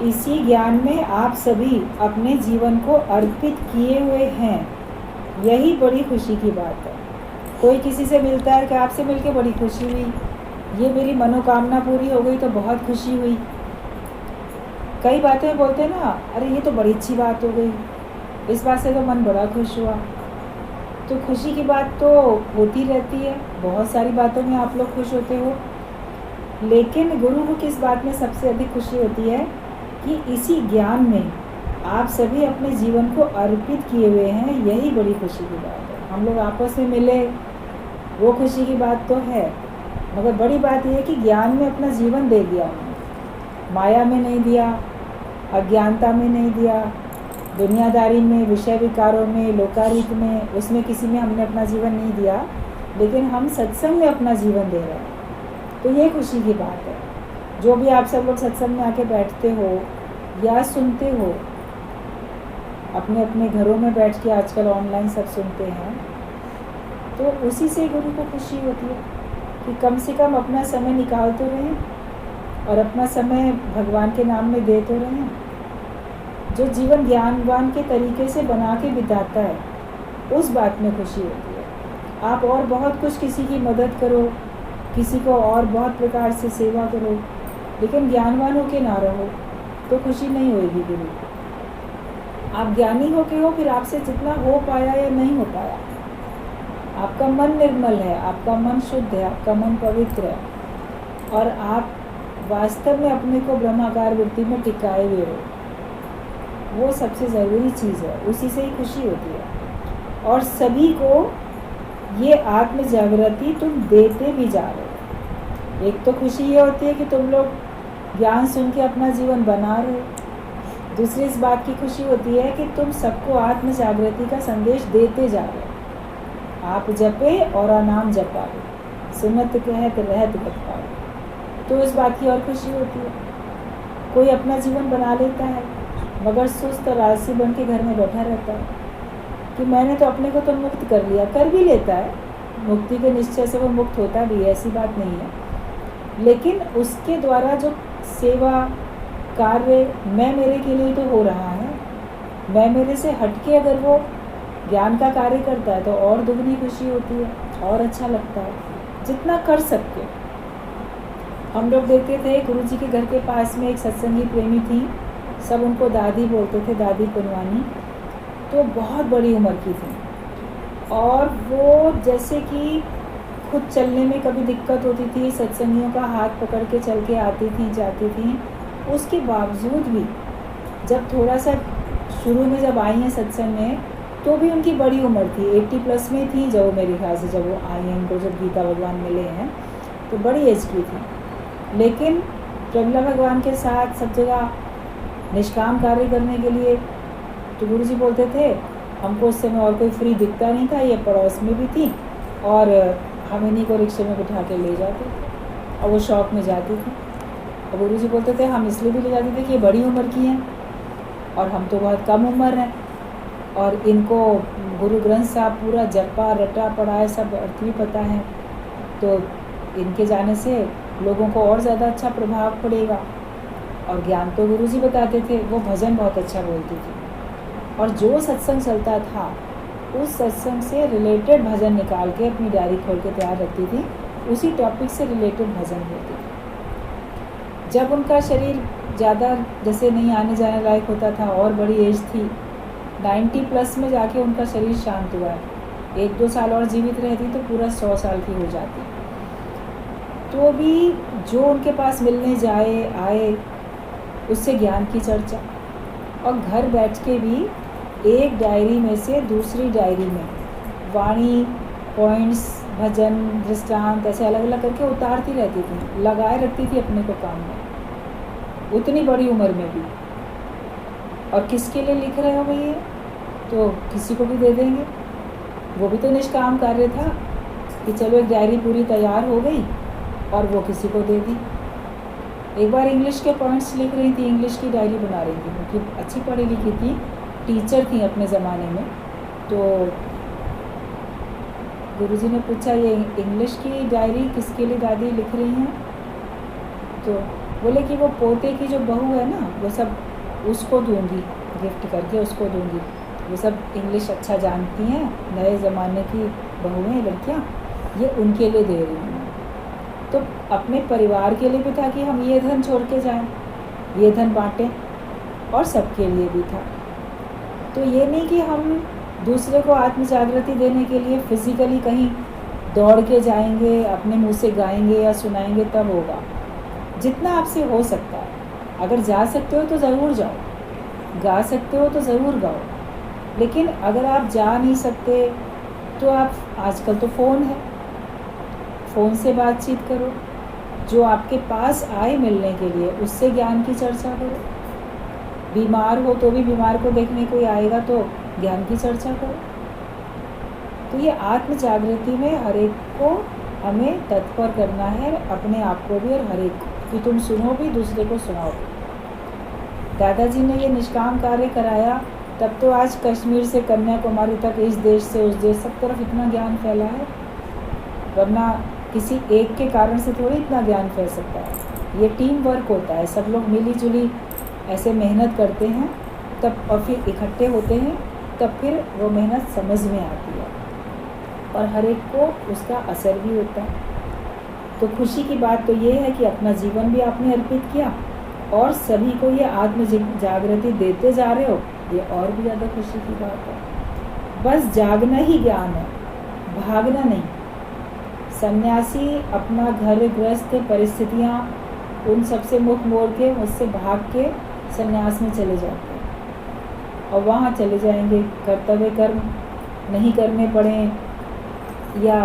इसी ज्ञान में आप सभी अपने जीवन को अर्पित किए हुए हैं, यही बड़ी खुशी की बात है। कोई किसी से मिलता है कि आपसे मिलके बड़ी खुशी हुई, ये मेरी मनोकामना पूरी हो गई तो बहुत खुशी हुई। कई बातें बोलते हैं ना, अरे ये तो बड़ी अच्छी बात हो गई, इस बात से तो मन बड़ा खुश हुआ। तो खुशी की बात तो होती रहती है, बहुत सारी बातों में आप लोग खुश होते हो, लेकिन गुरु को किस बात में सबसे अधिक खुशी होती है कि इसी ज्ञान में आप सभी अपने जीवन को अर्पित किए हुए हैं, यही बड़ी खुशी की बात है। हम लोग आपस में मिले, वो खुशी की बात तो है, मगर बड़ी बात यह है कि ज्ञान में अपना जीवन दे दिया उन्होंने, माया में नहीं दिया, अज्ञानता में नहीं दिया, दुनियादारी में, विषय विकारों में, लोकारित में, उसमें किसी में हमने अपना जीवन नहीं दिया, लेकिन हम सत्संग में अपना जीवन दे रहे हैं। तो ये खुशी की बात है। जो भी आप सब लोग सत्संग में आके बैठते हो या सुनते हो, अपने अपने घरों में बैठ के आजकल ऑनलाइन सब सुनते हैं, तो उसी से गुरु को खुशी होती है कि कम से कम अपना समय निकाल तो रहें और अपना समय भगवान के नाम में दे तो रहें। जो जीवन ज्ञानवान के तरीके से बना के बिताता है, उस बात में खुशी होती है। आप और बहुत कुछ किसी की मदद करो, किसी को और बहुत प्रकार से सेवा करो, लेकिन ज्ञानवान हो के ना रहो तो खुशी नहीं होगी गुरु। आप ज्ञानी हो के हो, फिर आपसे जितना हो पाया या नहीं हो पाया, आपका मन निर्मल है, आपका मन शुद्ध है, आपका मन पवित्र है, और आप वास्तव में अपने को ब्रह्माकार वृत्ति में टिकाए हुए हो, वो सबसे ज़रूरी चीज़ है। उसी से ही खुशी होती है। और सभी को ये आत्म जागृति तुम देते भी जा रहे हो। एक तो खुशी ये होती है कि तुम लोग ज्ञान सुन के अपना जीवन बना रहे हो, दूसरी इस बात की खुशी होती है कि तुम सबको आत्म जागृति का संदेश देते जा रहे हो। आप जपे और नाम जपाओ, सुनत कहत रहत गत पाओ, तो इस बात की और खुशी होती है। कोई अपना जीवन बना लेता है मगर सुस्त और आलसी बन के घर में बैठा रहता है कि मैंने तो अपने को तो मुक्त कर लिया, कर भी लेता है, मुक्ति के निश्चय से वो मुक्त होता भी है, ऐसी बात नहीं है, लेकिन उसके द्वारा जो सेवा कार्य मैं मेरे के लिए तो हो रहा है, मैं मेरे से हटके अगर वो ज्ञान का कार्य करता है तो और दुगनी खुशी होती है, और अच्छा लगता है, जितना कर सकते। हम लोग देखते थे गुरु जी के घर के पास में एक सत्संगी प्रेमी थी, सब उनको दादी बोलते थे, दादी कुनवानी, तो बहुत बड़ी उम्र की थी, और वो जैसे कि खुद चलने में कभी दिक्कत होती थी, सत्संगियों का हाथ पकड़ के चल के आती थी, जाती थी, उसके बावजूद भी जब थोड़ा सा शुरू में जब आई हैं सत्संग में, तो भी उनकी बड़ी उम्र थी, 80+ में थी जब मेरे ख्याल से जब वो आई हैं, उनको जब गीता भगवान मिले हैं तो बड़ी एज की थी, लेकिन प्रमिला भगवान के साथ सब जगह निष्काम कार्य करने के लिए, तो गुरु जी बोलते थे हमको उस समय और कोई फ्री दिखता नहीं था, ये पड़ोस में भी थी और हम इन्हीं को रिक्शे में बिठा के ले जाते थे और वो शौक में जाती थी। और गुरु जी बोलते थे हम इसलिए भी ले जाते थे कि ये बड़ी उम्र की हैं और हम तो बहुत कम उम्र हैं, और इनको गुरु ग्रंथ साहब पूरा जपा रटा पढ़ा है, सब अर्थ भी पता है, तो इनके जाने से लोगों को और ज़्यादा अच्छा प्रभाव पड़ेगा। और ज्ञान तो गुरु जी बताते थे, वो भजन बहुत अच्छा बोलती थी, और जो सत्संग चलता था उस सत्संग से रिलेटेड भजन निकाल के अपनी डायरी खोल के तैयार रखती थी, उसी टॉपिक से रिलेटेड भजन होते थे। जब उनका शरीर ज़्यादा जैसे नहीं आने जाने लायक होता था और बड़ी एज थी, 90+ में जाके उनका शरीर शांत हुआ है, 1-2 साल और जीवित रहती तो पूरा 100 साल की हो जाती। तो भी जो उनके पास मिलने जाए आए उससे ज्ञान की चर्चा, और घर बैठ के भी एक डायरी में से दूसरी डायरी में वाणी, पॉइंट्स, भजन, दृष्टांत ऐसे अलग अलग करके उतारती रहती थी, लगाए रखती थी अपने को काम में, उतनी बड़ी उम्र में भी। और किसके लिए लिख रहे हो भैया, तो किसी को भी दे देंगे, वो भी तो निष्काम कार्य था कि चलो एक डायरी पूरी तैयार हो गई और वो किसी को दे दी। एक बार इंग्लिश के पॉइंट्स लिख रही थी, इंग्लिश की डायरी बना रही थी, क्योंकि अच्छी पढ़ी लिखी थी, टीचर थी अपने ज़माने में। तो गुरुजी ने पूछा ये इंग्लिश की डायरी किसके लिए दादी लिख रही हैं, तो बोले कि वो पोते की जो बहू है ना, वो सब उसको दूंगी, गिफ्ट करके उसको दूंगी। वो सब इंग्लिश अच्छा जानती हैं, नए ज़माने की बहुएं लड़कियाँ, ये उनके लिए दे रही हूँ। तो अपने परिवार के लिए भी था कि हम ये धन छोड़ के जाएं, ये धन बांटें, और सबके लिए भी था। तो ये नहीं कि हम दूसरे को आत्म जागृति देने के लिए फिज़िकली कहीं दौड़ के जाएंगे, अपने मुंह से गाएंगे या सुनाएंगे तब होगा। जितना आपसे हो सकता है, अगर जा सकते हो तो ज़रूर जाओ, गा सकते हो तो ज़रूर गाओ। लेकिन अगर आप जा नहीं सकते तो आप, आजकल तो फ़ोन है, फ़ोन से बातचीत करो, जो आपके पास आए मिलने के लिए उससे ज्ञान की चर्चा करो। बीमार हो तो भी बीमार को देखने कोई आएगा तो ज्ञान की चर्चा करो। तो ये आत्म जागृति में हर एक को हमें तत्पर करना है, अपने आप को भी और हर एक को, कि तुम सुनो भी, दूसरे को सुनाओ भी। दादाजी ने ये निष्काम कार्य कराया, तब तो आज कश्मीर से कन्याकुमारी तक, इस देश से उस देश, सब तरफ इतना ज्ञान फैला है। वरना किसी एक के कारण से थोड़ी इतना ज्ञान फैल सकता है। ये टीम वर्क होता है, सब लोग मिली जुली ऐसे मेहनत करते हैं तब, और फिर इकट्ठे होते हैं तब फिर वो मेहनत समझ में आती है और हर एक को उसका असर भी होता है। तो खुशी की बात तो ये है कि अपना जीवन भी आपने अर्पित किया और सभी को ये आत्म जागृति देते जा रहे हो, ये और भी ज़्यादा खुशी की बात है। बस जागना ही ज्ञान है, भागना नहीं। सन्यासी अपना घर गृहस्थ परिस्थितियाँ उन सबसे मुख मोड़ के, उससे भाग के सन्यास में चले जाते हैं और वहाँ चले जाएंगे, कर्तव्य कर्म नहीं करने पड़े या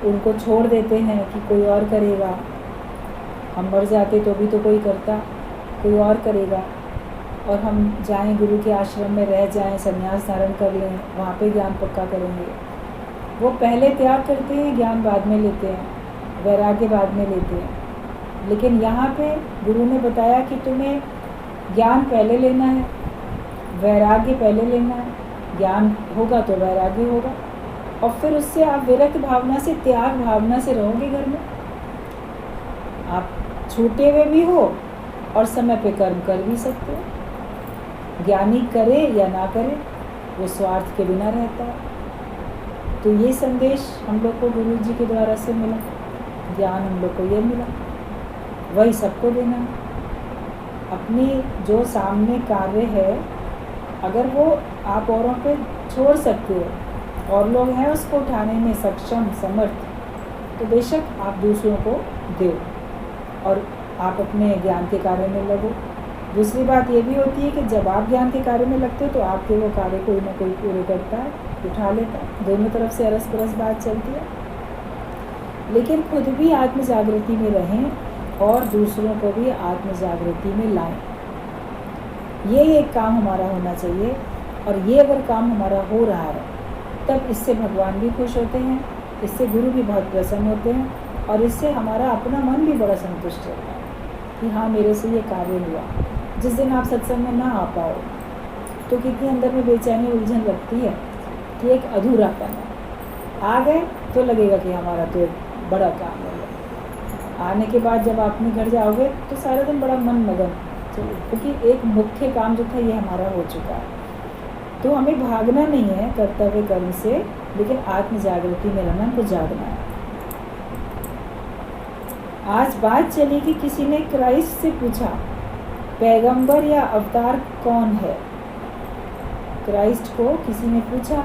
उनको छोड़ देते हैं कि कोई और करेगा। हम मर जाते तो भी तो कोई करता, कोई और करेगा। और हम जाएं गुरु के आश्रम में रह जाएं, सन्यास धारण कर लें, वहाँ पे ज्ञान पक्का करेंगे। वो पहले त्याग करते हैं, ज्ञान बाद में लेते हैं, वैराग्य बाद में लेते हैं। लेकिन यहाँ पे गुरु ने बताया कि तुम्हें ज्ञान पहले लेना है, वैराग्य पहले लेना है। ज्ञान होगा तो वैराग्य होगा और फिर उससे आप विरक्त भावना से, त्याग भावना से रहोगे घर में। आप छूटे हुए भी हो और समय पे कर्म कर भी सकते हो। ज्ञानी करे या ना करे, वो स्वार्थ के बिना रहता है। तो ये संदेश हम लोग को गुरु जी के द्वारा से मिला, ज्ञान हम लोग को ये मिला, वही सबको देना है। अपनी जो सामने कार्य है, अगर वो आप औरों पे छोड़ सकते हो और लोग हैं उसको उठाने में सक्षम, समर्थ, तो बेशक आप दूसरों को दो और आप अपने ज्ञान के कार्य में लगो। दूसरी बात ये भी होती है कि जब आप ज्ञान के कार्य में लगते हो तो आपके वो कार्य कोई ना कोई पूरे करता है, उठा लेता है। दोनों तरफ से अरस परस बात चलती है। लेकिन खुद भी आत्म जागृति में रहें और दूसरों को भी आत्म जागृति में लाएं। ये एक काम हमारा होना चाहिए और ये अगर काम हमारा हो रहा है तब इससे भगवान भी खुश होते हैं, इससे गुरु भी बहुत प्रसन्न होते हैं और इससे हमारा अपना मन भी बड़ा संतुष्ट होता है कि हाँ, मेरे से ये कार्य हुआ। जिस दिन आप सत्संग में ना आ पाओ तो कितनी अंदर में बेचैनी, उलझन लगती है कि एक अधूरापन है। आ गए तो लगेगा कि हमारा तो एक बड़ा काम है। आने के बाद जब आप अपने घर जाओगे तो सारा दिन बड़ा मन मगन, क्योंकि एक मुख्य काम जो था ये हमारा हो चुका है। तो हमें भागना नहीं है कर्तव्य कर्म से, लेकिन आत्म जागृति में रहना, को जागना है। आज बात चली कि किसी ने क्राइस्ट से पूछा, पैगंबर या अवतार कौन है। क्राइस्ट को किसी ने पूछा,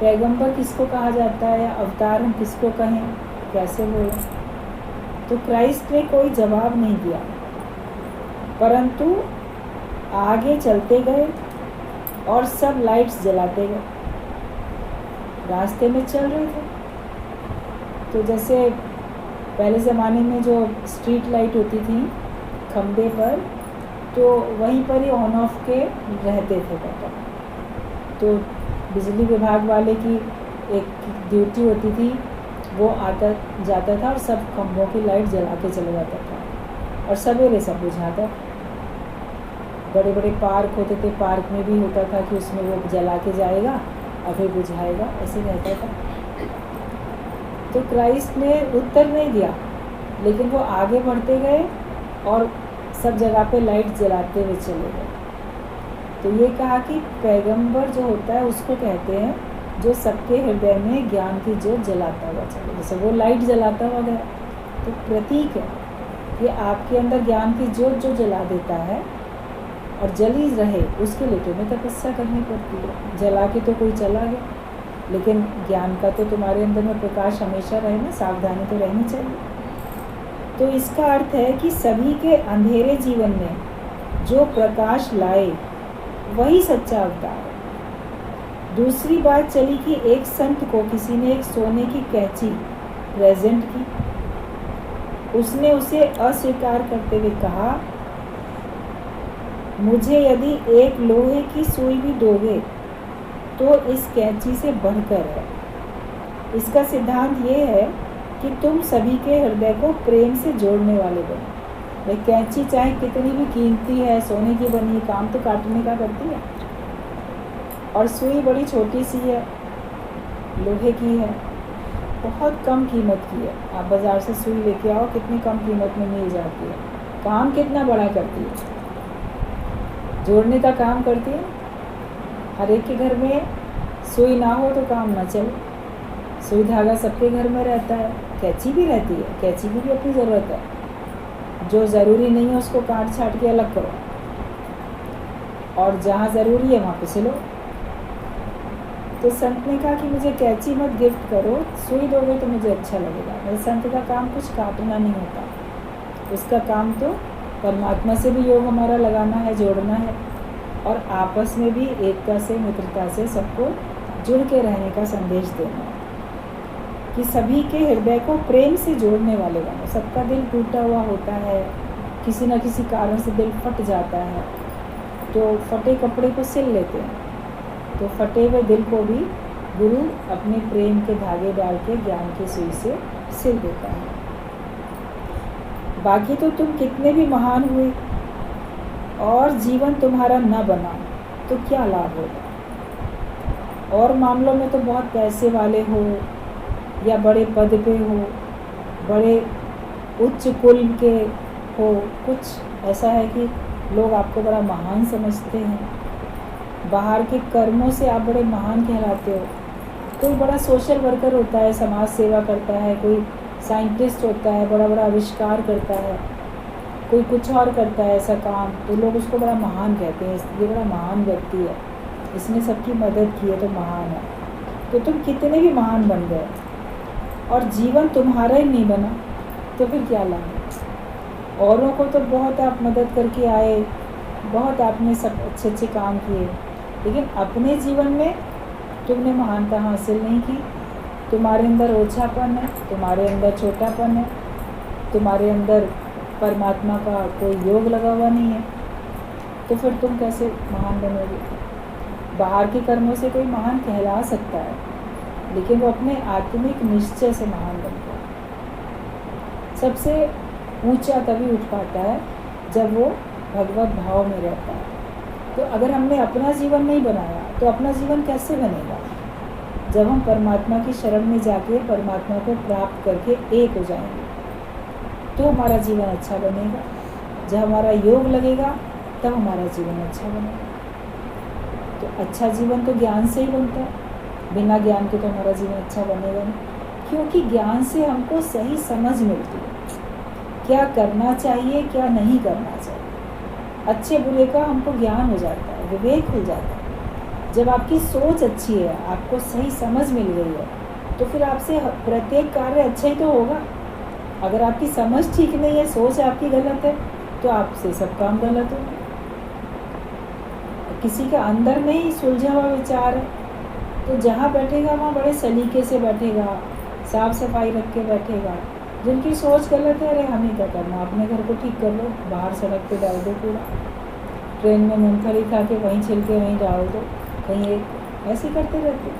पैगंबर किसको कहा जाता है या अवतार हम किसको कहें, कैसे बोलें। तो क्राइस्ट ने कोई जवाब नहीं दिया, परंतु आगे चलते गए और सब लाइट्स जलाते गए। रास्ते में चल रहे थे तो जैसे पहले ज़माने में जो स्ट्रीट लाइट होती थी खंबे पर, तो वहीं पर ही ऑन ऑफ के रहते थे बटन। तो बिजली विभाग वाले की एक ड्यूटी होती थी, वो आता जाता था और सब खंभों की लाइट जला के चले जाता था और सवेरे सब बुझाता। बड़े बड़े पार्क होते थे, पार्क में भी होता था कि उसमें वो जला के जाएगा और फिर बुझाएगा, ऐसे रहता था। तो क्राइस्ट ने उत्तर नहीं दिया, लेकिन वो आगे बढ़ते गए और सब जगह पे लाइट जलाते हुए चले गए। तो ये कहा कि पैगंबर जो होता है उसको कहते हैं जो सबके हृदय में ज्ञान की ज्योत जलाता हुआ चले। जैसे वो लाइट जलाता हुआ गया, तो प्रतीक है कि आपके अंदर ज्ञान की ज्योत जो जला देता है और जली रहे, उसके लिए तुम्हें तपस्या करनी पड़ती है। जला के तो कोई चला गया, लेकिन ज्ञान का तो तुम्हारे अंदर में प्रकाश हमेशा रहे ना, सावधानी तो रहनी चाहिए। तो इसका अर्थ है कि सभी के अंधेरे जीवन में जो प्रकाश लाए वही सच्चा अवतार है। दूसरी बात चली कि एक संत को किसी ने एक सोने की कैंची प्रेजेंट की। उसने उसे अस्वीकार करते हुए कहा, मुझे यदि एक लोहे की सुई भी दोगे तो इस कैंची से बढ़कर है। इसका सिद्धांत ये है कि तुम सभी के हृदय को प्रेम से जोड़ने वाले बनो। भाई कैंची चाहे कितनी भी कीमती है, सोने की बनी है, काम तो काटने का करती है, और सुई बड़ी छोटी सी है, लोहे की है, बहुत कम कीमत की है। आप बाज़ार से सुई लेके आओ, कितनी कम कीमत में मिल जाती है, काम कितना बड़ा करती है, जोड़ने का काम करती है। हर एक के घर में सुई ना हो तो काम ना चले। सुई धागा सबके घर में रहता है, कैंची भी रहती है, कैंची की भी अपनी ज़रूरत है। जो ज़रूरी नहीं है उसको काट छाट के अलग करो, और जहाँ ज़रूरी है वहाँ पे सिलो। तो संत ने कहा कि मुझे कैंची मत गिफ्ट करो, सुई दोगे तो मुझे अच्छा लगेगा। मेरे संत का काम कुछ काटना नहीं होता, उसका काम तो परमात्मा से भी योग हमारा लगाना है, जोड़ना है, और आपस में भी एकता से, मित्रता से सबको जुड़ के रहने का संदेश देना है कि सभी के हृदय को प्रेम से जोड़ने वाले बनो। सबका दिल टूटा हुआ होता है, किसी न किसी कारण से दिल फट जाता है, तो फटे कपड़े को सिल लेते हैं। तो फटे हुए दिल को भी गुरु अपने प्रेम के धागे डाल के ज्ञान की सुई से सिल देता है। बाकी तो तुम कितने भी महान हुए और जीवन तुम्हारा न बना तो क्या लाभ होगा। और मामलों में तो बहुत पैसे वाले हो या बड़े पद पे हो, बड़े उच्च कुल के हो, कुछ ऐसा है कि लोग आपको बड़ा महान समझते हैं, बाहर के कर्मों से आप बड़े महान कहलाते हो। कोई बड़ा सोशल वर्कर होता है, समाज सेवा करता है, कोई साइंटिस्ट होता है, बड़ा बड़ा आविष्कार करता है, कोई कुछ और करता है ऐसा काम, तो लोग उसको बड़ा महान कहते हैं, ये बड़ा महान व्यक्ति है, इसने सबकी मदद की है तो महान है। तो तुम कितने भी महान बन गए और जीवन तुम्हारा ही नहीं बना तो फिर क्या लाभ। औरों को तो बहुत आप मदद करके आए, बहुत आपने सब अच्छे अच्छे काम किए, लेकिन अपने जीवन में तुमने महानता हासिल नहीं की। तुम्हारे अंदर ओछापन है, तुम्हारे अंदर छोटापन है, तुम्हारे अंदर परमात्मा का कोई योग लगा हुआ नहीं है, तो फिर तुम कैसे महान बनोगे। बाहर के कर्मों से कोई महान कहला सकता है, लेकिन वो अपने आत्मिक निश्चय से महान बनता है। सबसे ऊंचा तभी उठ पाता है जब वो भगवत भाव में रहता है। तो अगर हमने अपना जीवन नहीं बनाया तो अपना जीवन कैसे बनेगा। जब हम परमात्मा की शरण में जाके परमात्मा को प्राप्त करके एक हो जाएंगे तो हमारा जीवन अच्छा बनेगा। जब हमारा योग लगेगा तब हमारा जीवन अच्छा बनेगा। तो अच्छा जीवन तो ज्ञान से ही बनता है, बिना ज्ञान के तो हमारा जीवन अच्छा बनेगा नहीं, क्योंकि ज्ञान से हमको सही समझ मिलती है, क्या करना चाहिए क्या नहीं करना चाहिए। अच्छे बुरे का हमको ज्ञान हो जाता है, विवेक हो जाता है। जब आपकी सोच अच्छी है, आपको सही समझ मिल गई है, तो फिर आपसे प्रत्येक कार्य अच्छा ही तो होगा। अगर आपकी समझ ठीक नहीं है, सोच आपकी गलत है, तो आपसे सब काम गलत होगा। किसी के अंदर में ही सुलझा हुआ विचार है, तो जहाँ बैठेगा वहाँ बड़े सलीके से बैठेगा, साफ सफाई रख के बैठेगा। जिनकी सोच गलत है, अरे हमें क्या करना, अपने घर को ठीक कर लो, बाहर सड़क पे डाल दो कूड़ा, ट्रेन में मूंगफली खा के वहीं छिल के वहीं डाल दो, कहीं एक ऐसे करते रहते।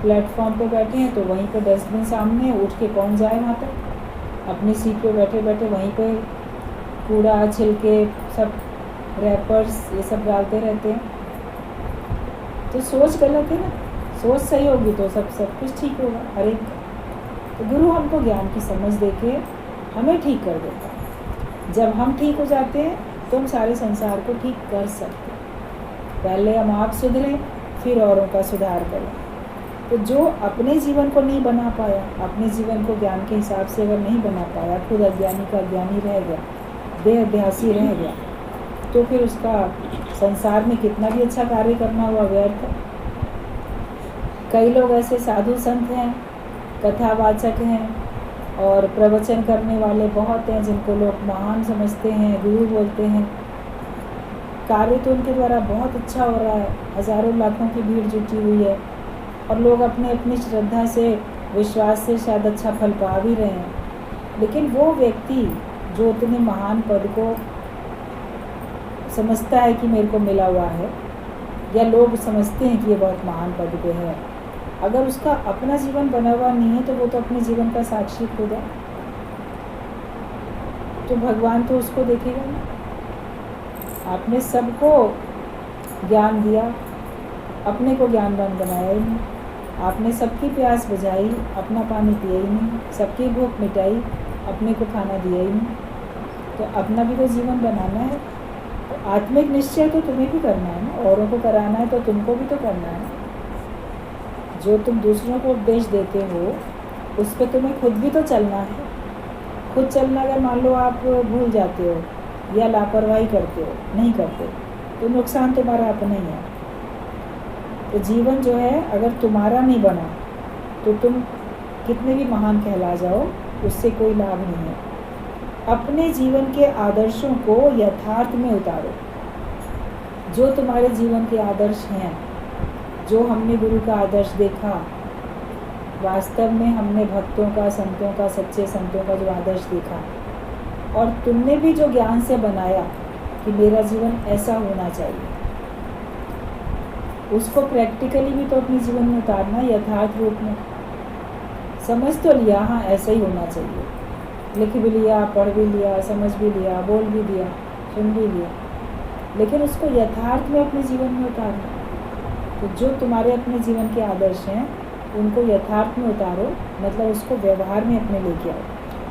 प्लेटफॉर्म पे बैठे हैं तो वहीं पे डस्टबिन सामने है, उठ के कौन जाए वहाँ तक। अपनी सीट पे बैठे बैठे वहीं पे कूड़ा छिलके सब रैपर्स ये सब डालते रहते हैं। तो सोच गलत है ना, सोच सही होगी तो सब कुछ ठीक होगा हर एक। तो गुरु हमको ज्ञान की समझ देके हमें ठीक कर देता है। जब हम ठीक हो जाते हैं तो हम सारे संसार को ठीक कर सकते हैं। पहले हम आप सुधरें, फिर औरों का सुधार करें। तो जो अपने जीवन को नहीं बना पाया, अपने जीवन को ज्ञान के हिसाब से अगर नहीं बना पाया, खुद अज्ञानी का ज्ञानी रह गया, देहाध्यासी रह गया, तो फिर उसका संसार में कितना भी अच्छा कार्य करना हुआ व्यर्थ है। कई लोग ऐसे साधु संत हैं, कथावाचक हैं और प्रवचन करने वाले बहुत हैं, जिनको लोग महान समझते हैं, गुरु बोलते हैं। कार्य तो उनके द्वारा बहुत अच्छा हो रहा है, हज़ारों लाखों की भीड़ जुटी हुई है और लोग अपने अपनी श्रद्धा से, विश्वास से शायद अच्छा फल पा भी रहे हैं। लेकिन वो व्यक्ति जो उतने महान पद को समझता है कि मेरे को मिला हुआ है, या लोग समझते हैं कि ये बहुत महान पद पे है, अगर उसका अपना जीवन बना हुआ नहीं है तो वो तो अपने जीवन का साक्षी खुद है, तो भगवान तो उसको देखेगा नहीं। आपने सबको ज्ञान दिया, अपने को ज्ञानवान बनाया ही नहीं। आपने सबकी प्यास बुझाई, अपना पानी पिया ही नहीं। सबकी भूख मिटाई, अपने को खाना दिया ही नहीं। तो अपना भी तो जीवन बनाना है। तो आत्मिक निश्चय तो तुम्हें भी करना है ना, औरों को कराना है तो तुमको भी तो करना है। जो तुम दूसरों को उपदेश देते हो उस पर तुम्हें खुद भी तो चलना है। खुद चलना अगर मान लो आप भूल जाते हो या लापरवाही करते हो, नहीं करते, तो नुकसान तुम्हारा अपना ही है। तो जीवन जो है अगर तुम्हारा नहीं बना तो तुम कितने भी महान कहला जाओ, उससे कोई लाभ नहीं है। अपने जीवन के आदर्शों को यथार्थ में उतारो। जो तुम्हारे जीवन के आदर्श हैं, जो हमने गुरु का आदर्श देखा, वास्तव में हमने भक्तों का, संतों का, सच्चे संतों का जो आदर्श देखा, और तुमने भी जो ज्ञान से बनाया कि मेरा जीवन ऐसा होना चाहिए, उसको प्रैक्टिकली भी तो अपने जीवन में उतारना, यथार्थ रूप में। समझ तो लिया, हाँ ऐसा ही होना चाहिए, लिख भी लिया, पढ़ भी लिया, समझ भी लिया, बोल भी दिया, सुन भी लिया, लेकिन उसको यथार्थ में अपने जीवन में उतारना। तो जो तुम्हारे अपने जीवन के आदर्श हैं उनको यथार्थ में उतारो, मतलब उसको व्यवहार में अपने लेके आओ,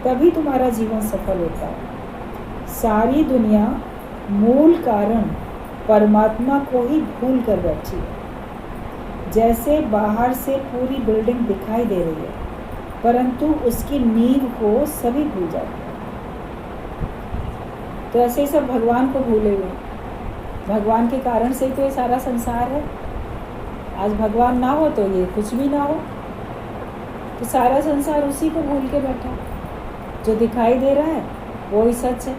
तभी तुम्हारा जीवन सफल होता है। सारी दुनिया मूल कारण परमात्मा को ही भूल कर बैठी है। जैसे बाहर से पूरी बिल्डिंग दिखाई दे रही है, परंतु उसकी नींव को सभी भूल जाते हैं। तो ऐसे ही सब भगवान को भूले हुए। भगवान के कारण से ही तो ये सारा संसार है। आज भगवान ना हो तो ये कुछ भी ना हो। तो सारा संसार उसी को भूल के बैठा। जो दिखाई दे रहा है वो ही सच है,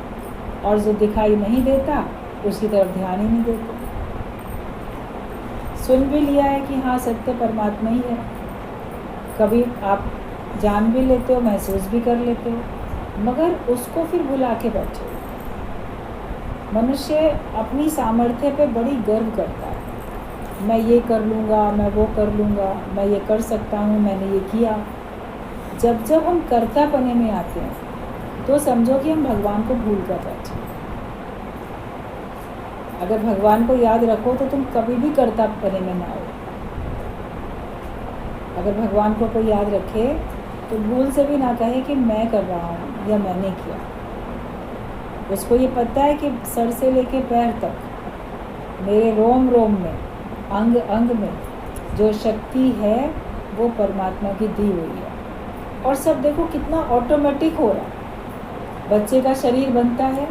और जो दिखाई नहीं देता उसकी तरफ ध्यान ही नहीं देते। सुन भी लिया है कि हाँ सत्य परमात्मा ही है, कभी आप जान भी लेते हो, महसूस भी कर लेते हो, मगर उसको फिर भुला के बैठे हो। मनुष्य अपनी सामर्थ्य पे बड़ी गर्व करता है, मैं ये कर लूँगा, मैं वो कर लूँगा, मैं ये कर सकता हूँ, मैंने ये किया। जब हम कर्तापने में आते हैं तो समझो कि हम भगवान को भूल कर बैठे। अगर भगवान को याद रखो तो तुम कभी भी कर्तापने में ना हो। अगर भगवान को कोई याद रखे तो भूल से भी ना कहे कि मैं कर रहा हूँ या मैंने किया। उसको ये पता है कि सर से लेके पैर तक, मेरे रोम रोम में, अंग अंग में जो शक्ति है वो परमात्मा की दी हुई है। और सब देखो कितना ऑटोमेटिक हो रहा है। बच्चे का शरीर बनता है,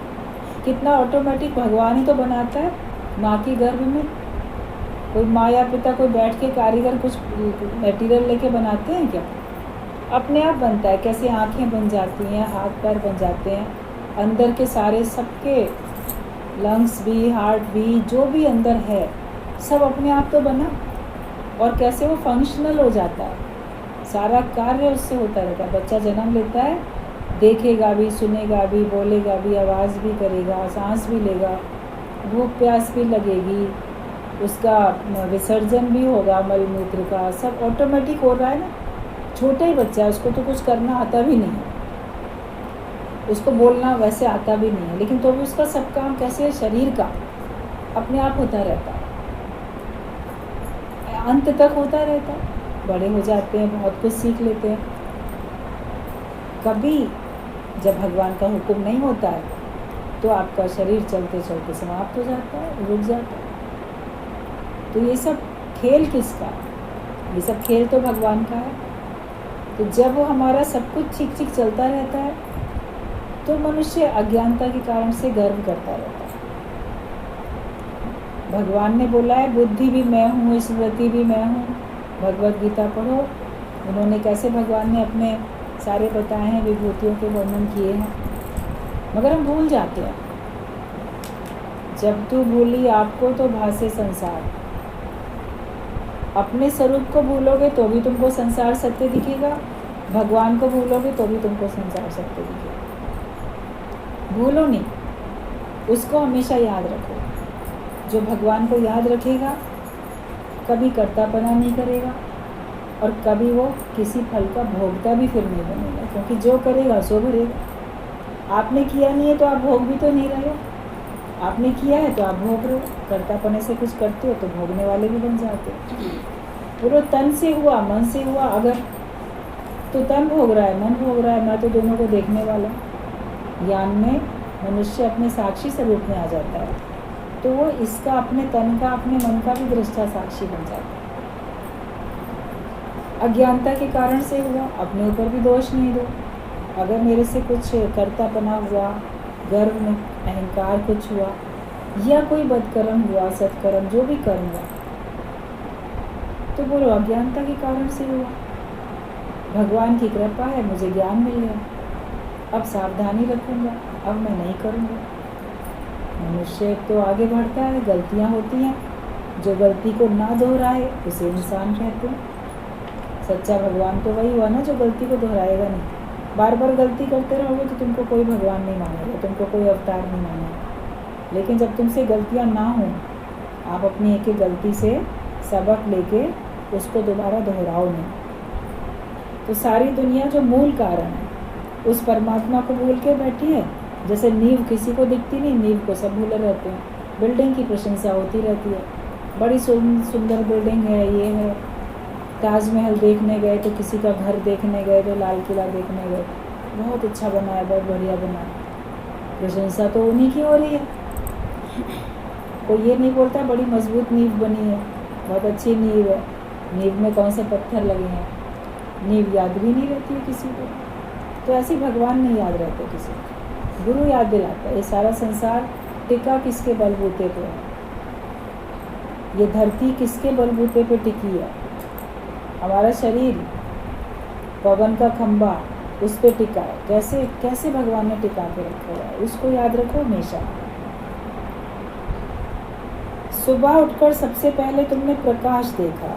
कितना ऑटोमेटिक भगवान ही तो बनाता है। माँ की गर्भ में कोई माँ या पिता कोई बैठ के कारीगर कुछ मटेरियल लेके बनाते हैं क्या? अपने आप बनता है। कैसे आँखें बन जाती हैं, हाथ पैर बन जाते हैं, अंदर के सारे सबके लंग्स भी, हार्ट भी, जो भी अंदर है सब अपने आप तो बना। और कैसे वो फंक्शनल हो जाता है, सारा कार्य उससे होता रहता है। बच्चा जन्म लेता है, देखेगा भी, सुनेगा भी, बोलेगा भी, आवाज़ भी करेगा, सांस भी लेगा, भूख प्यास भी लगेगी, उसका विसर्जन भी होगा मल मूत्र का, सब ऑटोमेटिक हो रहा है ना। छोटा ही बच्चा है, उसको तो कुछ करना आता भी नहीं है, उसको बोलना वैसे आता भी नहीं है, लेकिन तो भी उसका सब काम कैसे शरीर का अपने आप होता रहता है, अंत तक होता रहता है। बड़े हो जाते हैं, बहुत कुछ सीख लेते हैं। कभी जब भगवान का हुक्म नहीं होता है तो आपका शरीर चलते चलते समाप्त हो जाता है, रुक जाता है। तो ये सब खेल किसका? ये सब खेल तो भगवान का है। तो जब वो हमारा सब कुछ ठीक ठीक चलता रहता है तो मनुष्य अज्ञानता के कारण से गर्व करता रहता है। भगवान ने बोला है बुद्धि भी मैं हूँ, स्मृति भी मैं हूँ। भगवत गीता पढ़ो, उन्होंने कैसे भगवान ने अपने सारे बताए हैं, विभूतियों के वर्णन किए हैं, मगर हम भूल जाते हैं। जब तू भूली आपको तो भासे संसार। अपने स्वरूप को भूलोगे तो भी तुमको संसार सत्य दिखेगा, भगवान को भूलोगे तो भी तुमको संसार सत्य दिखेगा। भूलो नहीं, उसको हमेशा याद रखो। जो भगवान को याद रखेगा कभी कर्तापना नहीं करेगा और कभी वो किसी फल का भोगता भी फिर नहीं बनेगा, क्योंकि जो करेगा सो भरेगा। आपने किया नहीं है तो आप भोग भी तो नहीं रहे हो, आपने किया है तो आप भोग रहे हो। कर्तापने से कुछ करते हो तो भोगने वाले भी बन जाते हो। बोलो तन से हुआ मन से हुआ, अगर तो तन भोग रहा है मन भोग रहा है, मैं तो दोनों को देखने वाला। ज्ञान में मनुष्य अपने साक्षी स्वरूप में आ जाता है तो वो इसका अपने तन का अपने मन का भी दृष्टा साक्षी बन जाता है। अज्ञानता के कारण से हुआ, अपने ऊपर भी दोष नहीं दो। अगर मेरे से कुछ कर्तापना हुआ, गर्व में अहंकार कुछ हुआ, या कोई बदकर्म हुआ, सत्कर्म जो भी कर्म हुआ, तो बोलो अज्ञानता के कारण से हुआ। भगवान की कृपा है, मुझे ज्ञान मिल गया, अब सावधानी रखूँगा, अब मैं नहीं करूँगा। मनुष्य तो आगे बढ़ता है, गलतियाँ होती हैं, जो गलती को ना दोहराए उसे इंसान कहते हैं। सच्चा भगवान तो वही हुआ ना जो गलती को दोहराएगा नहीं। बार बार गलती करते रहोगे तो तुमको कोई भगवान नहीं मानेगा, तुमको कोई अवतार नहीं मानेगा। लेकिन जब तुमसे गलतियाँ ना हों, आप अपनी एक एक गलती से सबक लेके उसको दोबारा दोहराओ नहीं, तो सारी दुनिया जो मूल कारण है उस परमात्मा को भूल के बैठी है। जैसे नींव किसी को दिखती नहीं, नींव को सब भूले रहते हैं। बिल्डिंग की प्रशंसा होती रहती है, बड़ी सुंदर बिल्डिंग है, ये है। ताजमहल देखने गए तो किसी का घर देखने गए तो लाल किला देखने गए, बहुत अच्छा बना है, बहुत बढ़िया बना है। प्रशंसा तो उन्हीं की हो रही है। कोई ये नहीं बोलता बड़ी मजबूत नींव बनी है, बहुत अच्छी नींव है, नींव में कौन से पत्थर लगे हैं। नींव याद भी नहीं रहती है किसी को। तो ऐसे भगवान नहीं याद रहते किसी को, गुरु याद दिलाता है। ये सारा संसार टिका किसके बलबूते पे है? ये धरती किसके बलबूते पे टिकी है? हमारा शरीर पवन का खंभा उस पे टिका है। कैसे कैसे भगवान ने टिका के रखा हुआ है, उसको याद रखो हमेशा। सुबह उठकर सबसे पहले तुमने प्रकाश देखा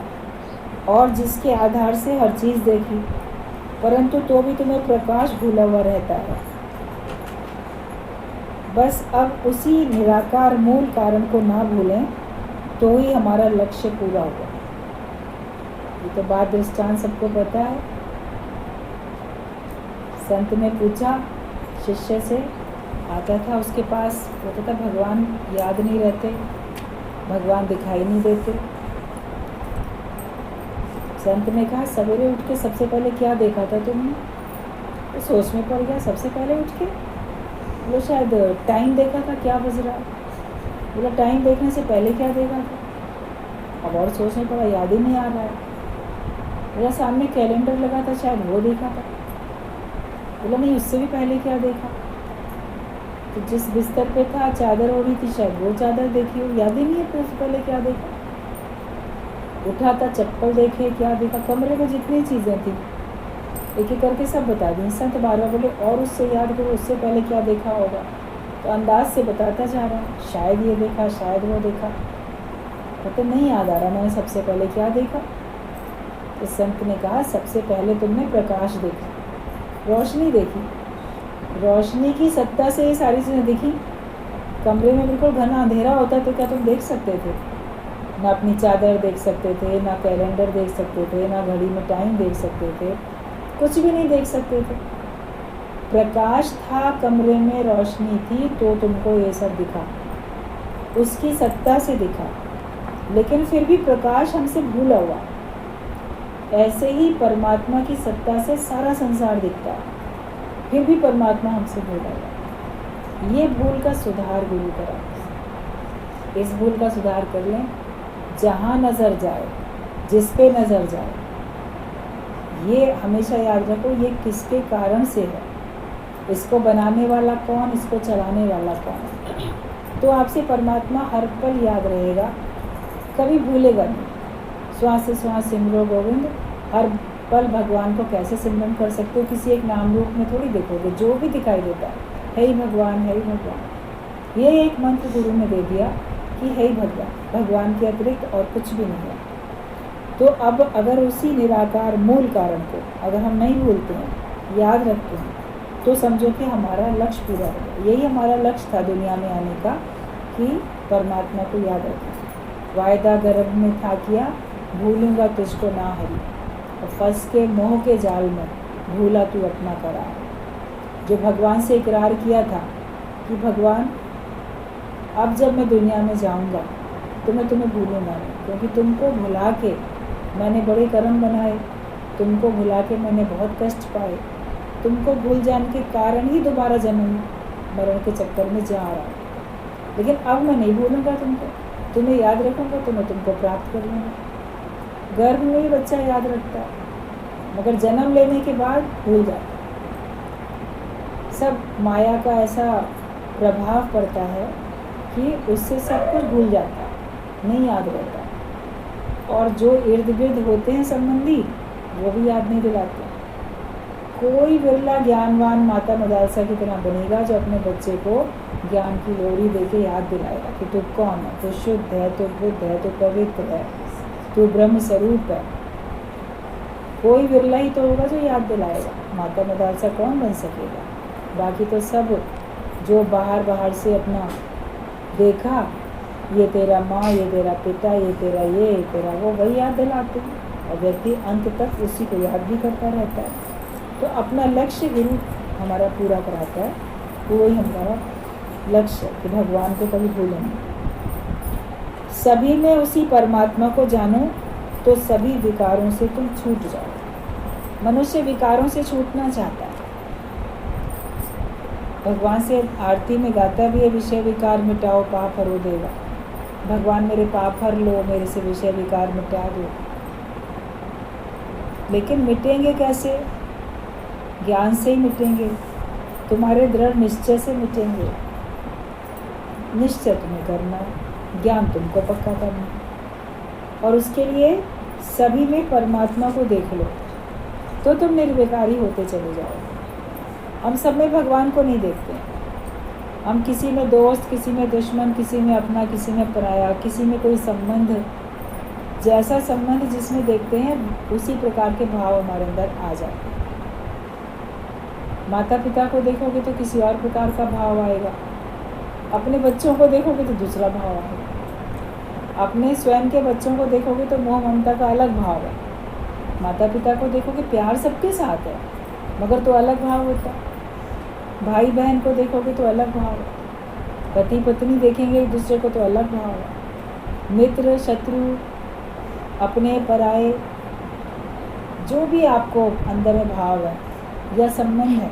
और जिसके आधार से हर चीज़ देखी, परंतु तो भी तुम्हें प्रकाश भूला हुआ रहता है। बस अब उसी निराकार मूल कारण को ना भूलें तो ही हमारा लक्ष्य पूरा होगा। ये तो बात दृष्टांत सबको पता है। संत ने पूछा शिष्य से, आता था उसके पास, बोलता था भगवान याद नहीं रहते, भगवान दिखाई नहीं देते। संत ने कहा सवेरे उठ के सबसे पहले क्या देखा था तुमने? तो सोच में पड़ गया, सबसे पहले उठ के बोलो शायद टाइम देखा था क्या बज रहा है। बोला टाइम देखने से पहले क्या देखा था? अब और सोचने पड़ा, याद ही नहीं आ रहा है। बोला सामने कैलेंडर लगा था, शायद वो देखा था। बोला नहीं, उससे भी पहले क्या देखा? तो जिस बिस्तर पे था चादर ओढ़ी थी, शायद वो चादर देखी हो, याद ही नहीं है तो उससे पहले क्या देखा। उठा था चप्पल देखे, क्या देखा। कमरे में जितनी चीज़ें थी एक एक करके सब बता दी। संत बार बार बोले और उससे याद करो, उससे पहले क्या देखा होगा। तो अंदाज से बताता जा रहा है, शायद ये देखा, शायद वो देखा। तो नहीं याद आ रहा मैंने सबसे पहले क्या देखा। तो संत ने कहा सबसे पहले तुमने प्रकाश देखा, रोशनी देखी। रोशनी की सत्ता से ये सारी चीज़ें दिखी। कमरे में बिल्कुल घना अंधेरा होता तो क्या तुम देख सकते थे? ना अपनी चादर देख सकते थे, ना कैलेंडर देख सकते थे, ना घड़ी में टाइम देख सकते थे, कुछ भी नहीं देख सकते थे। प्रकाश था कमरे में, रोशनी थी, तो तुमको ये सब दिखा, उसकी सत्ता से दिखा। लेकिन फिर भी प्रकाश हमसे भूला हुआ। ऐसे ही परमात्मा की सत्ता से सारा संसार दिखता है, फिर भी परमात्मा हमसे भूला हुआ। ये भूल का सुधार गुरु करा, इस भूल का सुधार कर लें। जहाँ नज़र जाए, जिस पे नज़र जाए, ये हमेशा याद रखो, ये किसके कारण से है, इसको बनाने वाला कौन, इसको चलाने वाला कौन। तो आपसे परमात्मा हर पल याद रहेगा, कभी भूलेगा नहीं। श्वास से श्वास सिमरो गोविंद, हर पल भगवान को कैसे सिमरन कर सकते हो, किसी एक नाम रूप में थोड़ी देखोगे, जो भी दिखाई देता है ही भगवान, है ही भगवान। ये एक मंत्र गुरु ने दे दिया कि है ही भगवान, भगवान के अतिरिक्त और कुछ भी नहीं है। तो अब अगर उसी निराकार मूल कारण को अगर हम नहीं भूलते हैं, याद रखते हैं, तो समझो कि हमारा लक्ष्य पूरा हो गया। यही हमारा लक्ष्य था दुनिया में आने का, कि परमात्मा को याद रखें। वायदा गर्भ में था किया, भूलूंगा तुझको ना हरी, और फंस के मोह के जाल में भूला तू अपना करार। जो भगवान से इकरार किया था कि भगवान अब जब मैं दुनिया में जाऊंगा तो मैं तुम्हें भूलूंगा नहीं, क्योंकि तुमको भुला के मैंने बड़े कर्म बनाए, तुमको भुला के मैंने बहुत कष्ट पाए, तुमको भूल जाने के कारण ही दोबारा जन्म मरण के चक्कर में जा रहा हूँ। लेकिन अब मैं नहीं भूलूंगा तुमको, तुम्हें याद रखूंगा, तो मैं तुमको प्राप्त कर लूँगा। गर्भ में ही बच्चा याद रखता है, मगर जन्म लेने के बाद भूल जाता है। सब माया का ऐसा प्रभाव पड़ता है कि उससे सब कुछ भूल जाता है, नहीं याद रहता। और जो इर्द गिर्द होते हैं संबंधी, वो भी याद नहीं दिलाते। कोई बिरला ज्ञानवान माता मदालसा की तरह बनेगा जो अपने बच्चे को ज्ञान की लोरी देके याद दिलाएगा कि तू कौन है, तू शुद्ध है, तू बुद्ध है, तू पवित्र है, तू ब्रह्म स्वरूप है। कोई बिरला ही तो होगा जो याद दिलाएगा। माता मदालसा कौन बन सकेगा? बाकी तो सब जो बाहर से अपना देखा, ये तेरा माँ, ये तेरा पिता, ये तेरा वो, वही याद दिलाते हैं, और व्यक्ति अंत तक उसी को याद भी करता रहता है। तो अपना लक्ष्य गुरु हमारा पूरा कराता है, तो वही हमारा लक्ष्य कि भगवान को कभी भूलें नहीं। सभी में उसी परमात्मा को जानो, तो सभी विकारों से तुम छूट जाओ। मनुष्य विकारों से छूटना चाहता है, भगवान से आरती में गाता भी है, विषय विकार मिटाओ पाप हरो देगा। भगवान मेरे पाप हर लो, मेरे से विषय विकार मिटा दो। लेकिन मिटेंगे कैसे? ज्ञान से ही मिटेंगे, तुम्हारे दृढ़ निश्चय से मिटेंगे। निश्चय तुम्हें करना है, ज्ञान तुमको पक्का करना है, और उसके लिए सभी में परमात्मा को देख लो, तो तुम निर्विकारी होते चले जाओ। हम सब में भगवान को नहीं देखते, हम किसी में दोस्त, किसी में दुश्मन, किसी में अपना, किसी में पराया, किसी में कोई संबंध, जैसा संबंध जिसमें देखते हैं उसी प्रकार के भाव हमारे अंदर आ जाते हैं। माता पिता को देखोगे तो किसी और प्रकार का भाव आएगा, अपने बच्चों को देखोगे तो दूसरा भाव आएगा, अपने स्वयं के बच्चों को देखोगे तो मोह ममता का अलग भाव है। माता पिता को देखोगे, प्यार सबके साथ है, मगर तो अलग भाव होता है। भाई बहन को देखोगे तो अलग भाव है, पति पत्नी देखेंगे एक दूसरे को तो अलग भाव है। मित्र शत्रु, अपने पराए, जो भी आपको अंदर में भाव है या संबंध है,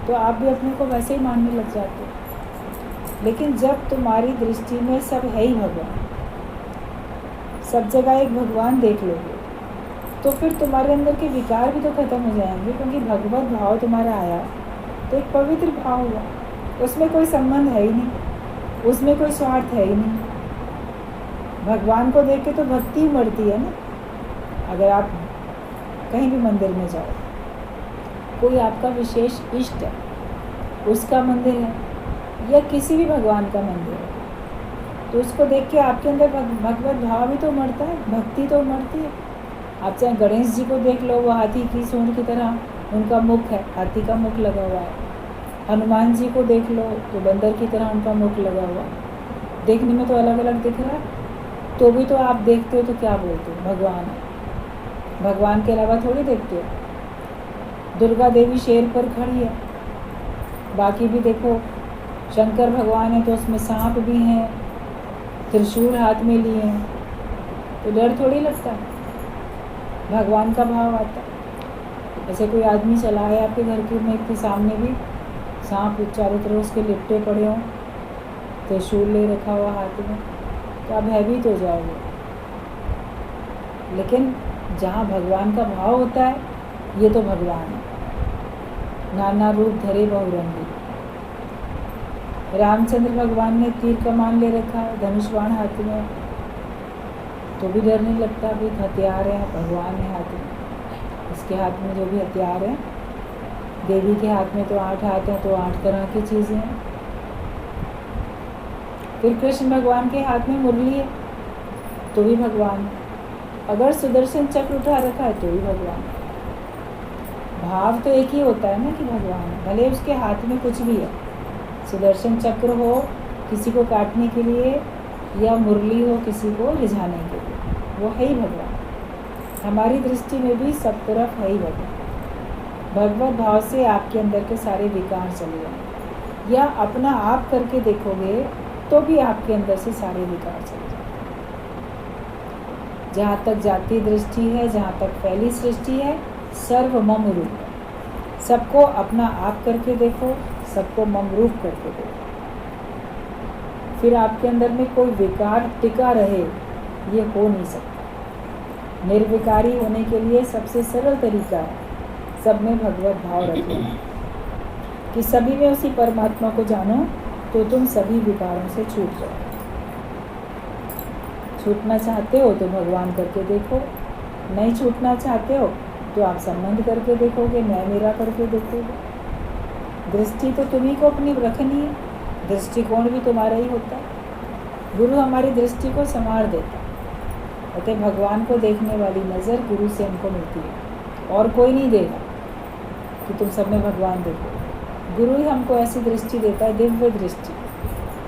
तो आप भी अपने को वैसे ही मानने लग जाते हो। लेकिन जब तुम्हारी दृष्टि में सब है ही भगवान, सब जगह एक भगवान देख लोगे, तो फिर तुम्हारे अंदर के विकार भी तो खत्म हो जाएंगे, क्योंकि भगवत भाव तुम्हारा आया तो एक पवित्र भाव हुआ, उसमें कोई संबंध है ही नहीं, उसमें कोई स्वार्थ है ही नहीं। भगवान को देख के तो भक्ति उमड़ती है ना। अगर आप कहीं भी मंदिर में जाओ, कोई आपका विशेष इष्ट है, उसका मंदिर है, या किसी भी भगवान का मंदिर है, तो उसको देख के आपके अंदर भगवत भाव भी तो उमड़ता है, भक्ति तो उमड़ती है। आप चाहे गणेश जी को देख लो, वो हाथी की सूंड की तरह उनका मुख है, हाथी का मुख लगा हुआ है। हनुमान जी को देख लो तो बंदर की तरह उनका मुख लगा हुआ है। देखने में तो अलग अलग दिख रहा है, तो भी तो आप देखते हो तो क्या बोलते हो? भगवान है। भगवान के अलावा थोड़ी देखते हो। दुर्गा देवी शेर पर खड़ी है, बाकी भी देखो, शंकर भगवान है तो उसमें सांप भी हैं, त्रिशूल हाथ में लिए हैं, तो डर थोड़ी लगता है, भगवान का भाव आता है। ऐसे कोई आदमी चला है आपके घर के में के सामने भी, सांप चारों तरफ उसके लिपटे पड़े हों, त्रिशूल ले रखा हुआ हाथ में, तो आप भयभीत हो जाओगे। लेकिन जहाँ भगवान का भाव होता है, ये तो भगवान है, नाना रूप धरे बहुरंगी। रामचंद्र भगवान ने तीर कमान ले रखा है, धनुष बाण हाथ में, तो भी डर नहीं लगता। अभी हथियार है, भगवान है हाथ में, इसके हाथ में जो भी हथियार है। देवी के हाथ में तो 8 हाथ हैं, तो 8 तरह की चीज़ें हैं। फिर कृष्ण भगवान के हाथ में मुरली है, तो भी भगवान है। अगर सुदर्शन चक्र उठा रखा है, तो भी भगवान है। भाव तो एक ही होता है ना कि भगवान है, भले उसके हाथ में कुछ भी है, सुदर्शन चक्र हो किसी को काटने के लिए, या मुरली हो किसी को रिझाने के लिए, वो है ही भगवान। हमारी दृष्टि में भी सब तरफ है ही भगवान। भगवत भाव से आपके अंदर के सारे विकार चले जाएंगे, या अपना आप करके देखोगे तो भी आपके अंदर से सारे विकार चले जाएंगे। जहाँ तक जाति दृष्टि है, जहाँ तक फैली सृष्टि है, सर्व मम रूप है। सबको अपना आप करके देखो, सबको मम रूप करके देखो, फिर आपके अंदर में कोई विकार टिका रहे, ये हो नहीं सकता। निर्विकारी होने के लिए सबसे सरल तरीका है सब में भगवत भाव रखना, कि सभी में उसी परमात्मा को जानो, तो तुम सभी विकारों से छूट जाओ। छूटना चाहते हो तो भगवान करके देखो, नहीं छूटना चाहते हो तो आप संबंध करके देखोगे, मैं मेरा करके देखोगे। दृष्टि तो तुम्ही को अपनी रखनी है, दृष्टिकोण भी तुम्हारा ही होता है। गुरु हमारी दृष्टि को संवार देता है। अतः भगवान को देखने वाली नज़र गुरु से हमको मिलती है, और कोई नहीं देगा कि तुम सब में भगवान देखो। गुरु ही हमको ऐसी दृष्टि देता है, दिव्य दृष्टि,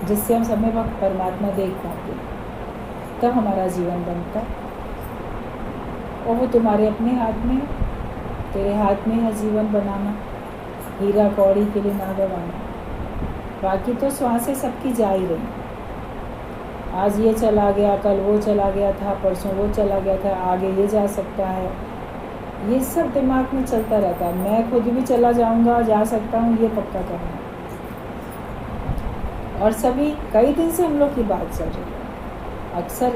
जिससे हम सब में परमात्मा देख पाते हैं। तब हमारा जीवन बनता है, और वो तुम्हारे अपने हाथ में, तेरे हाथ में है जीवन बनाना, हीरा कौड़ी के लिए ना गवाना। बाकी तो श्वासें सबकी जा ही रही। आज ये चला गया, कल वो चला गया था, परसों वो चला गया था, आगे ये जा सकता है, ये सब दिमाग में चलता रहता है। मैं खुद भी चला जाऊंगा, जा सकता हूँ, ये पक्का करना। और सभी कई दिन से हम लोग की बात चल रही है, अक्सर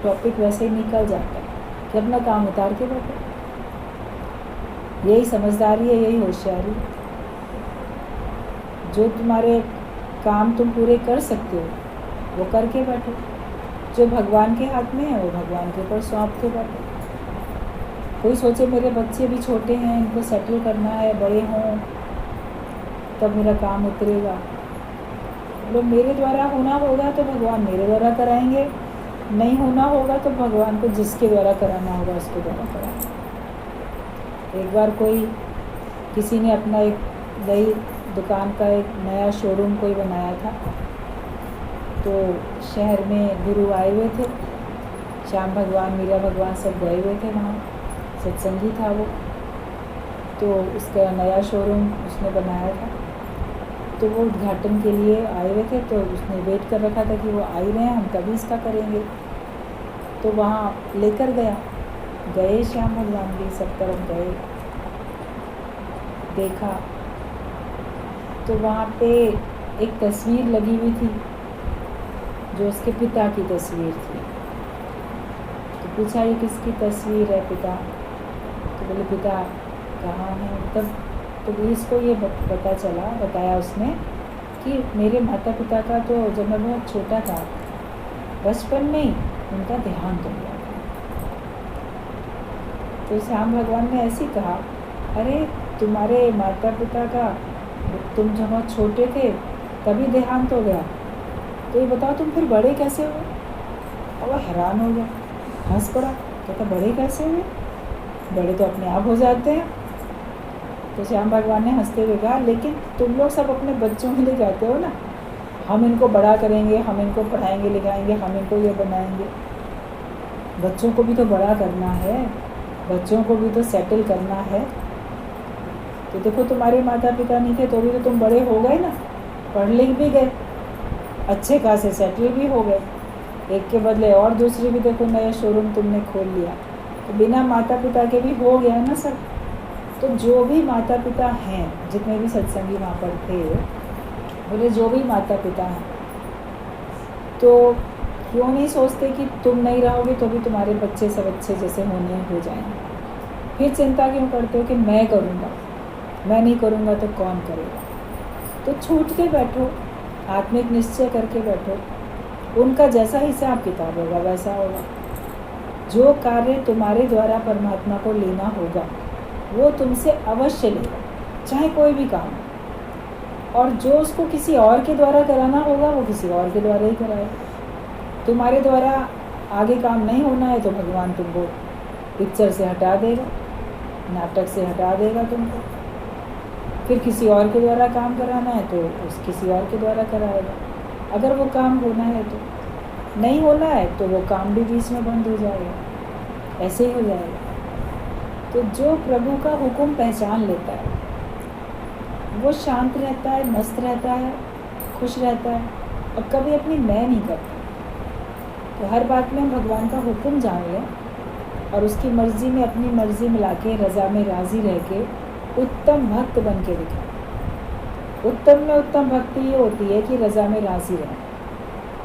टॉपिक वैसे ही निकल जाता है कि अपना काम उतार के बैठो। यही समझदारी है, यही होशियारी। जो तुम्हारे काम तुम पूरे कर सकते हो वो करके बैठो, जो भगवान के हाथ में है वो भगवान के ऊपर सौंप के बैठो। कोई सोचे मेरे बच्चे भी छोटे हैं, इनको सेटल करना है, बड़े हों तब मेरा काम उतरेगा। मतलब मेरे द्वारा होना होगा तो भगवान मेरे द्वारा कराएंगे, नहीं होना होगा तो भगवान को जिसके द्वारा कराना होगा उसके द्वारा कराएंगे। एक बार किसी ने अपना एक नई दुकान का एक नया शोरूम कोई बनाया था, तो शहर में गुरु आए हुए थे, श्याम भगवान, मीरा भगवान सब गए हुए थे वहाँ, सत्संगी था वो। तो उसका नया शोरूम उसने बनाया था, तो वो उद्घाटन के लिए आए हुए थे, तो उसने वेट कर रखा था कि वो आ ही रहे हैं, हम तभी इसका करेंगे। तो वहाँ लेकर गए श्याम भगवान भी, सब तरफ गए, देखा तो वहाँ पे एक तस्वीर लगी हुई थी जो उसके पिता की तस्वीर थी। तो पूछा ये किसकी तस्वीर है पिता? तो बोले पिता कहाँ है? तो इसको ये बताया उसने कि मेरे माता पिता का तो जब मैं बहुत छोटा था, बचपन में ही उनका देहांत हो गया था। तो श्याम भगवान ने ऐसे कहा, अरे तुम्हारे माता पिता का तुम जब बहुत छोटे थे तभी देहांत हो गया, तो ये बताओ तुम फिर बड़े कैसे हुए? और वह हैरान हो गया, हंस पड़ा, कहता बड़े कैसे हुए? बड़े तो अपने आप हो जाते हैं। तो श्याम भगवान ने हंसते हुए कहा, लेकिन तुम लोग सब अपने बच्चों के लिए कहते हो ना, हम इनको बड़ा करेंगे, हम इनको पढ़ाएंगे लिखाएंगे, हम इनको ये बनाएंगे। बच्चों को भी तो बड़ा करना है, बच्चों को भी तो सेटल करना है। तो देखो तुम्हारे माता पिता नहीं थे तो भी तो तुम बड़े हो गए ना, पढ़ लिख भी गए, अच्छे खासे सेटल भी हो गए, एक के बदले और दूसरी भी देखो नया शोरूम तुमने खोल लिया, तो बिना माता पिता के भी हो गया ना सब। तो जो भी माता पिता हैं, जितने भी सत्संगी वहाँ पर थे, बोले जो भी माता पिता हैं, तो क्यों नहीं सोचते कि तुम नहीं रहोगे तो भी तुम्हारे बच्चे सब अच्छे जैसे होने हो जाएंगे। फिर चिंता क्यों करते हो कि मैं करूँगा, मैं नहीं करूँगा तो कौन करेगा। तो छूट के बैठो, आत्मिक निश्चय करके बैठो, उनका जैसा हिसाब किताब होगा वैसा होगा। जो कार्य तुम्हारे द्वारा परमात्मा को लेना होगा वो तुमसे अवश्य लेगा, चाहे कोई भी काम हो। और जो उसको किसी और के द्वारा कराना होगा वो किसी और के द्वारा ही कराएगा। तुम्हारे द्वारा आगे काम नहीं होना है तो भगवान तुमको पिक्चर से हटा देगा, नाटक से हटा देगा तुमको। फिर किसी और के द्वारा काम कराना है तो उस किसी और के द्वारा कराएगा। अगर वो काम होना है तो, नहीं होना है तो वो काम भी बीच में बंद हो जाएगा, ऐसे ही हो जाएगा। तो जो प्रभु का हुक्म पहचान लेता है वो शांत रहता है, मस्त रहता है, खुश रहता है और कभी अपनी मैं नहीं करता। तो हर बात में हम भगवान का हुक्म जान लें और उसकी मर्ज़ी में अपनी मर्ज़ी मिला के रज़ा में राज़ी रह के उत्तम भक्त बन के दिखाएं। उत्तम में उत्तम भक्ति ये होती है कि रज़ा में राज़ी रहें।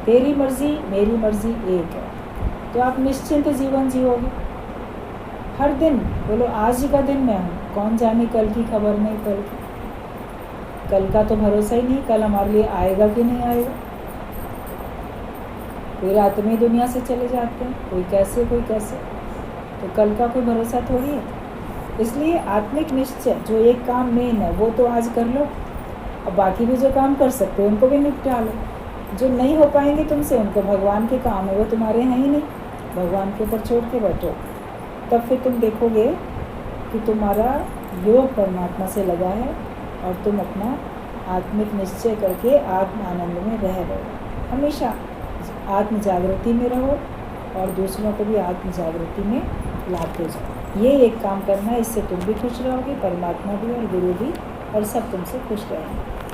तेरी मर्ज़ी मेरी मर्ज़ी एक है, तो आप निश्चिंत जीवन जियोगे। हर दिन बोलो आज ही का दिन मैं हूँ, कौन जाने कल की खबर नहीं, कल का तो भरोसा ही नहीं, कल हमारे लिए आएगा कि नहीं आएगा। कोई रात में दुनिया से चले जाते हैं, कोई कैसे कोई कैसे, तो कल का कोई भरोसा थोड़ी है। इसलिए आत्मिक निश्चय जो एक काम मेन है वो तो आज कर लो, और बाकी भी जो काम कर सकते हो उनको भी निपटा लो। जो नहीं हो पाएंगे तुमसे उनको भगवान के काम है, वो तुम्हारे हैं ही नहीं, भगवान के ऊपर छोड़ के बैठो। तब फिर तुम देखोगे कि तुम्हारा योग परमात्मा से लगा है और तुम अपना आत्मिक निश्चय करके आत्म आनंद में रह रहे हो। हमेशा आत्म जागृति में रहो और दूसरों को भी आत्म जागृति में लाते जाओ। ये एक काम करना है, इससे तुम भी खुश रहोगे, परमात्मा भी और गुरु भी, और सब तुमसे खुश रहेंगे।